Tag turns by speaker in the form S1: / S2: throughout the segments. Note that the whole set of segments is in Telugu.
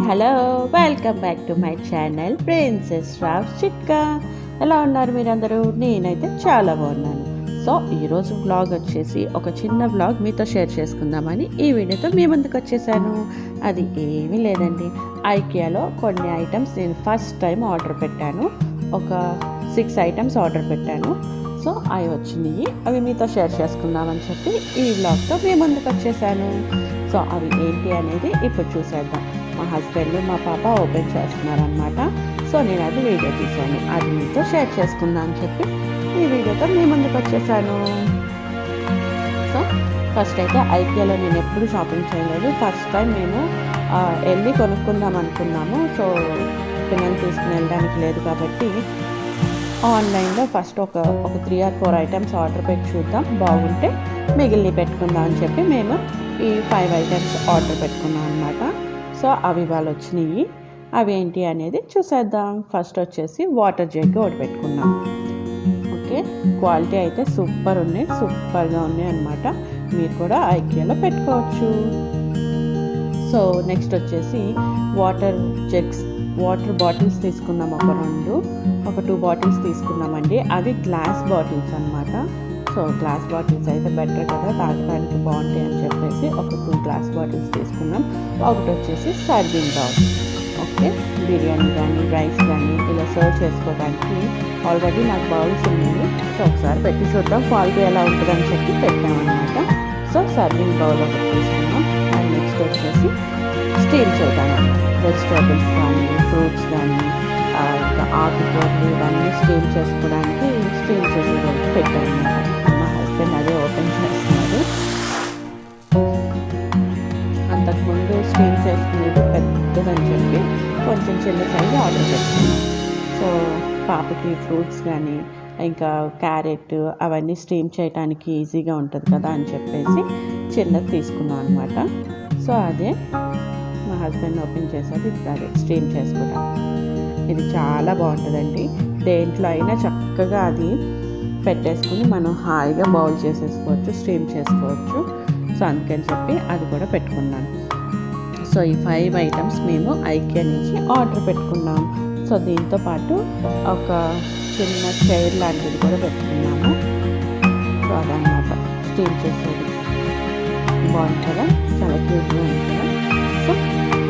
S1: Hello, welcome back to my channel princess Rao చిట్కా. ఎలా ఉన్నారు మీరందరూ? నేనైతే చాలా బాగున్నాను. సో ఈరోజు వ్లాగ్ వచ్చేసి ఒక చిన్న వ్లాగ్ మీతో షేర్ చేసుకుందామని ఈ వీడియోతో మీ ముందుకు వచ్చేసాను. అది ఏమీ లేదండి, ఐకియాలో కొన్ని ఐటమ్స్ నేను ఫస్ట్ టైం ఆర్డర్ పెట్టాను. ఒక 6 ఐటమ్స్ ఆర్డర్ పెట్టాను. సో అవి వచ్చినాయి, అవి మీతో షేర్ చేసుకుందామని చెప్పి ఈ వ్లాగ్తో మీ ముందుకు వచ్చేసాను. సో అవి ఏంటి అనేది ఇప్పుడు చూసేద్దాం. మా హస్బెండ్ మా పాప ఓపెన్ చేస్తున్నారనమాట. సో నేను అది వీడియో తీశాను, అది మీతో షేర్ చేసుకుందాం అని చెప్పి ఈ వీడియోతో మీ ముందుకు వచ్చేసాను. సో ఫస్ట్ అయితే ఐకియాలో నేను ఎప్పుడు షాపింగ్ చేయలేదు. ఫస్ట్ టైం మేము వెళ్ళి కొనుక్కుందాం అనుకున్నాము. సో పిల్లల్ని తీసుకుని వెళ్ళడానికి లేదు కాబట్టి ఆన్లైన్లో ఫస్ట్ ఒక 3 or 4 ఐటమ్స్ ఆర్డర్ పెట్టి చూద్దాం, బాగుంటే మిగిలిన పెట్టుకుందాం అని చెప్పి మేము ఈ 5 ఐటమ్స్ ఆర్డర్ పెట్టుకున్నాం అనమాట. సో అవి వాళ్ళు వచ్చినాయి, అవి ఏంటి అనేది చూసేద్దాం. ఫస్ట్ వచ్చేసి వాటర్ జగ్ ఒకటి పెట్టుకున్నాం. ఓకే, క్వాలిటీ అయితే సూపర్గా ఉన్నాయి అనమాట. మీరు కూడా ఐకియాలో పెట్టుకోవచ్చు. సో నెక్స్ట్ వచ్చేసి వాటర్ బాటిల్స్ తీసుకున్నాం. ఒక 2 బాటిల్స్ తీసుకున్నామండి. అవి గ్లాస్ బాటిల్స్ అనమాట. సో గ్లాస్ బాటిల్స్ అయితే బెటర్ కదా, తాగడానికి బాగుంటాయి అని చెప్పేసి ఒక 2 గ్లాస్ బాటిల్స్ తీసుకున్నాం. ఒకటి వచ్చేసి సర్వింగ్ బౌల్. ఓకే, బిర్యానీ కానీ రైస్ కానీ ఇలా సర్వ్ చేసుకోవడానికి ఆల్రెడీ నాకు బౌల్స్ ఉన్నాయి. సో ఒకసారి పెట్టి చూద్దాం క్వాలిటీ ఎలా ఉంటుందని చెప్పి పెట్టామన్నమాట. సో సర్వింగ్ బౌల్ ఒకటి తీసుకున్నాం. అండ్ నెక్స్ట్ వచ్చేసి స్టీమ్ చేయడానికి వెజిటేబుల్స్ కానీ ఫ్రూట్స్ కానీ ఇంకా ఆకుకూరలు ఇవన్నీ స్టీమ్ చేసుకోవడానికి స్టీమ్ చేసి పెట్టాను. మా హస్బెండ్ అదే ఓపెన్ చేస్తున్నారు. అంతకుముందు స్టీమ్ చేసుకునేది పెద్దదని చెప్పి కొంచెం చిన్న సైజు ఆర్డర్ పెట్టాను. సో పాపకి ఫ్రూట్స్ కానీ ఇంకా క్యారెట్ అవన్నీ స్టీమ్ చేయడానికి ఈజీగా ఉంటుంది కదా అని చెప్పేసి చిన్నది తీసుకున్నాను అనమాట. సో అదే మా హస్బెండ్ ఓపెన్ చేశారు. ఇప్పుడు అదే స్టీమ్ చేసుకోవడానికి ఇది చాలా బాగుంటుందండి. దేంట్లో అయినా చక్కగా అది పెట్టేసుకుని మనం హాయిగా బౌల్ చేసేసుకోవచ్చు, స్టీమ్ చేసుకోవచ్చు. సో అందుకని చెప్పి అది కూడా పెట్టుకున్నాను. సో ఈ 5 ఐటమ్స్ మేము ఐకియా నుంచి ఆర్డర్ పెట్టుకున్నాం. సో దీంతో పాటు ఒక చిన్న చైర్ లాంటిది కూడా పెట్టుకున్నాము. సో అదనమాట స్టీమ్ చేసేది. బాగుంది కదా, చాలా క్యూట్గా ఉంది కదా. సో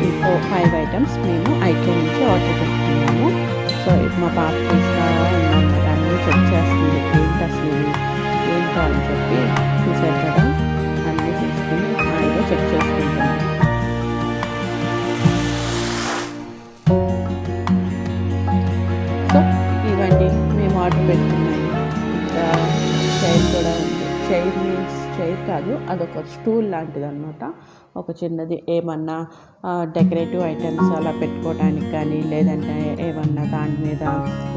S1: ఈ 5 ఐటమ్స్ మేము ఐకియా నుంచి ఆర్డర్ పెట్టుకున్నాము. సో ఇప్పుడు మా పాప తీస్తా ఉందన్నమాట, అన్నీ చెక్ చేస్తుంది ఏంటి అసలు ఏంటో అని చెప్పి. చూసారు కదా, అన్నీ తీసుకుని హాయిగా చెక్ చేసుకుంటాము. సో ఇవన్నీ మేము ఆర్డర్ పెట్టుకున్నాయి. ఇంకా చైర్ కూడా ఉంది. చైర్ కాదు, అదొక స్టూల్ లాంటిది అనమాట. ఒక చిన్నది ఏమన్నా డెకరేటివ్ ఐటమ్స్ అలా పెట్టుకోవడానికి కానీ లేదంటే ఏమన్నా దాని మీద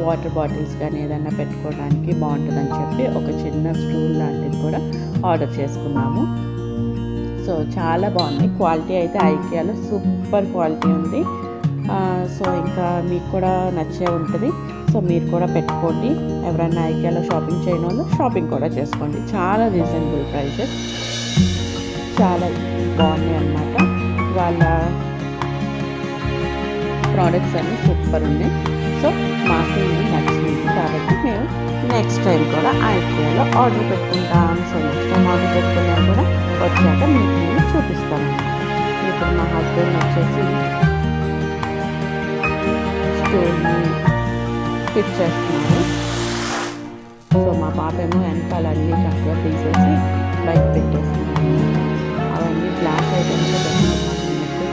S1: వాటర్ బాటిల్స్ కానీ ఏదన్నా పెట్టుకోవడానికి బాగుంటుందని చెప్పి ఒక చిన్న స్టూల్ లాంటిది కూడా ఆర్డర్ చేసుకున్నాము. సో చాలా బాగుంది. క్వాలిటీ అయితే ఐకియాలో సూపర్ క్వాలిటీ ఉంది. సో ఇంకా మీకు కూడా నచ్చే ఉంటుంది. సో మీరు కూడా పెట్టుకోండి. ఎవరైనా ఐకియాలో షాపింగ్ చేయని వాళ్ళు షాపింగ్ కూడా చేసుకోండి. చాలా రీజనబుల్ ప్రైజెస్, చాలా బాగున్నాయి అన్నమాట. వాళ్ళ ప్రోడక్ట్స్ అన్నీ సూపర్ ఉన్నాయి. సో మాకు ఇది నచ్చింది కాబట్టి మేము నెక్స్ట్ టైం కూడా ఐకియాలో ఆర్డర్ పెట్టుకుంటాం. సో నెక్స్ట్ టైం ఆర్డర్ పెట్టుకున్నా కూడా వచ్చాక మీకు నేను చూపిస్తాను. ఇప్పుడు మా హస్బెండ్ వచ్చేసి స్టోర్ని ఫిట్ చేస్తున్నారు. సో మా పాప ఏమో వెనకాల అన్నీ చక్కగా తీసేసి బయట పెట్టేస్తున్నాను. అవన్నీ గ్లాస్ ఐటమ్స్ పెట్టుకున్నాను.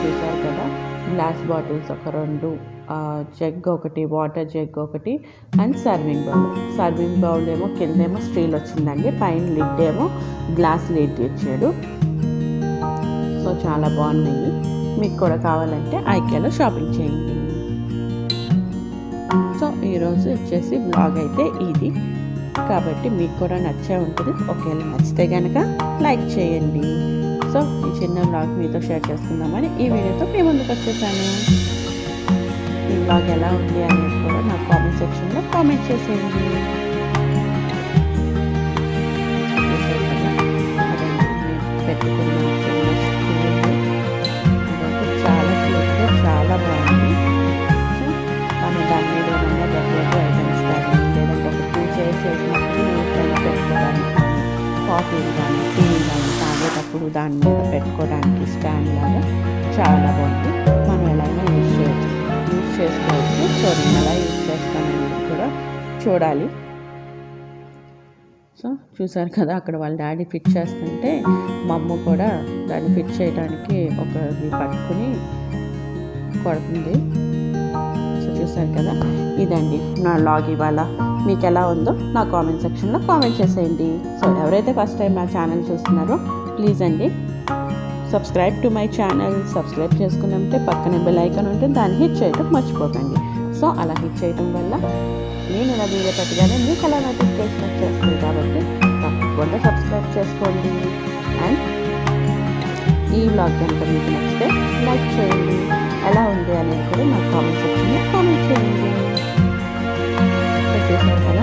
S1: చూసారు కదా, గ్లాస్ బాటిల్స్ ఒక 2, జగ్ ఒకటి, వాటర్ జగ్ ఒకటి అండ్ సర్వింగ్ బౌల్ ఏమో కిందేమో స్టీల్ వచ్చిందండి, పైన లిడ్ ఏమో గ్లాస్ లిడ్ ఇచ్చాడు. సో చాలా బాగున్నాయి. మీకు కూడా కావాలంటే ఐకియాలో షాపింగ్ చేయండి. సో ఈరోజు వచ్చేసి బ్లాగ్ అయితే ఇది కాబట్టి మీకు కూడా నచ్చే ఉంటుంది. ఒకవేళ నచ్చితే కనుక లైక్ చేయండి. సో ఈ చిన్న బ్లాగ్ మీతో షేర్ చేసుకుందామని ఈ వీడియోతో మీ ముందుకు వచ్చేసాను. ఈ బ్లాగ్ ఎలా ఉంది అనేది కూడా నా కామెంట్ సెక్షన్లో కామెంట్ చేసేయండి. పెట్టుకున్నాను చాలా క్యూట్గా, చాలా స్టాండ్ లాగా చాలా బాగుంది. మనం ఎలా అయినా యూజ్ చేసుకోవచ్చు. సో నేను ఎలా యూజ్ చేస్తానని కూడా చూడాలి. సో చూసారు కదా, అక్కడ వాళ్ళ డాడీ ఫిట్ చేస్తుంటే మా అమ్మ కూడా దాన్ని ఫిట్ చేయడానికి ఒకది పట్టుకుని కొడుతుంది. సో చూసారు కదా, ఇదండి నా లాగ్ ఇవాళ. మీకు ఎలా ఉందో నా కామెంట్ సెక్షన్లో కామెంట్ చేసేయండి. సో ఎవరైతే ఫస్ట్ టైం నా ఛానల్ చూస్తున్నారో ప్లీజ్ అండి subscribe to my channel. Subscribe చేసుకున్నామంటే పక్కన బెల్ ఐకాన్ ఉంటుంది, దాన్ని హిట్ చేయడం మర్చిపోకండి. సో అలా హిట్ చేయడం వల్ల నేను ఇలా వీడియో పెట్టగానే మీకు అలా నోటిఫికేషన్ వచ్చేస్తుంది. కాబట్టి తప్పకుండా సబ్స్క్రైబ్ చేసుకోండి. అండ్ ఈ వ్లాగ్ కనుక మీకు నచ్చితే లైక్ చేయండి. ఎలా ఉంది అనేది కూడా నా కామెంట్ సెక్షన్లో కామెంట్ చేయండి. చేశాను కదా,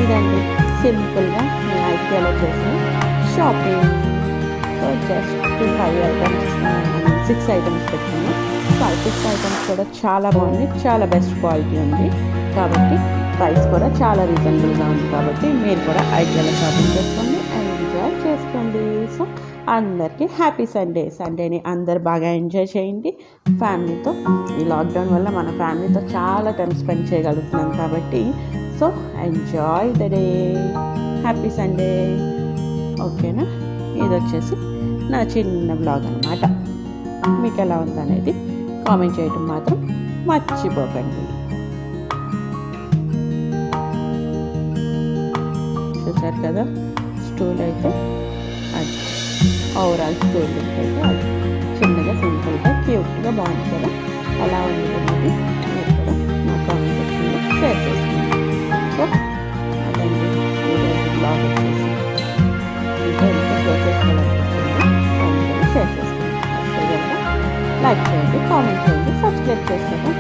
S1: ఇదండి సింపుల్గా నేను ఐకియాలో చేసిన shopping. So just 5 items 6 items పెట్టాను. సో 6 ఐటమ్స్ కూడా చాలా బాగుంది, చాలా బెస్ట్ క్వాలిటీ ఉంది. కాబట్టి ప్రైస్ కూడా చాలా రీజనబుల్గా ఉంది. కాబట్టి మీరు కూడా ఐకియాలో షాపింగ్ చేసుకోండి, ఎంజాయ్ చేసుకోండి. సో అందరికీ హ్యాపీ సండే. సండేని అందరు బాగా ఎంజాయ్ చేయండి ఫ్యామిలీతో. ఈ లాక్డౌన్ వల్ల మన ఫ్యామిలీతో చాలా టైం స్పెండ్ చేయగలుగుతున్నాం. కాబట్టి so enjoy the day. Happy Sunday. ఓకేనా, ఇది వచ్చేసి నా చిన్న బ్లాగ్ అనమాట. మీకు ఎలా ఉందనేది కామెంట్ చేయడం మాత్రం మర్చిపోకండి. చూసారు కదా, స్టూల్ అయితే అది ఓవరాల్ స్టూల్ అయితే అది చిన్నగా సింపుల్గా క్యూట్గా బాగుంది కదా. అలా ఉంది అనేది మీరు కూడా నా కామెంట్ సెక్షన్లో షేర్ చేసుకోండి. సో అదండి ఈరోజు బ్లాగ్ వచ్చేసి ఇంకా షేర్ చేసుకోవాలనిపించింది, కామెంట్ షేర్ చేసుకోండి. లైక్ చేయండి, కామెంట్ చేయండి, సబ్స్క్రైబ్ చేసుకోండి.